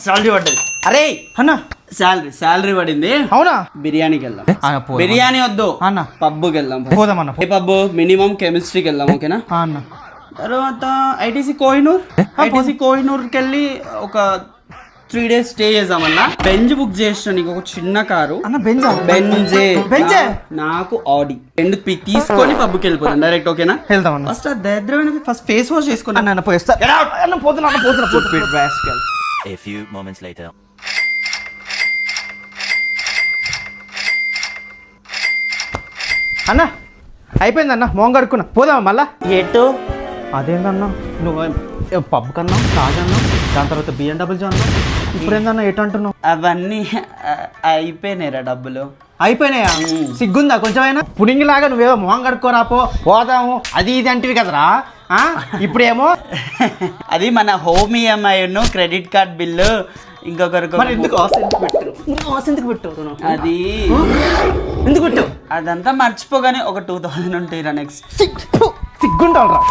Salary పడ్డది. అరే అన్న శాలరీ పడింది. అవునా? బిర్యానీకి వెళ్దాం. బిర్యానీ వద్దు అన్న, పబ్కి వెళ్దాం. పోదాం అన్న. ఏ పబ్? మినిమం కెమిస్ట్రీకి వెళ్దాం. ఓకేనా? అన్న తర్వాత ఐటీసీ కోహినూర్కి వెళ్ళి ఒక 3 days స్టే చేద్దామన్నా. బెంజ్ బుక్ చేసిన నీకు ఒక చిన్న కారు. అన్న బెంజే నాకు ఆడి 2 తీసుకొని పబ్కి వెళ్ళిపోతాం డైరెక్ట్. ఓకేనా? వెళ్దాం అన్న. ఫస్ట్ దరిద్రమైన ఫస్ట్ ఫేస్ వాష్ చేసుకున్నా. అన్న పోయిస్తా. అన్న పోతున్నా. A few moments later. అన్న అయిపోయిందన్న, మోహం కడుక్కున్నా. పోదామా మళ్ళా? ఎటు? అదేందన్నా నువ్వు పబ్ కన్నా తాజ్ అన్నావు, దాని తర్వాత BMW అన్నావు, ఇప్పుడు ఏందన్నా ఎటు అంటున్నావు? అవన్నీ అయిపోయినాయిరా డబ్బులు. అయిపోయినాయా? సిగ్గుందా కొంచెమైనా? పుడింగిలాగా నువ్వేదో మొహం కడుక్కోరాపో పోదాము అది ఇది అంటివి కదరా. ఇప్పుడేమో అది మన home EMI credit card bill ఇంకొకరికి. ఎందుకు పెట్టావు? అది ఎందుకు పెట్టావు? అదంతా మర్చిపోగానే ఒక 2000 ఉంటాయిరా నెక్స్ట్. సిగ్గుంటావు రా.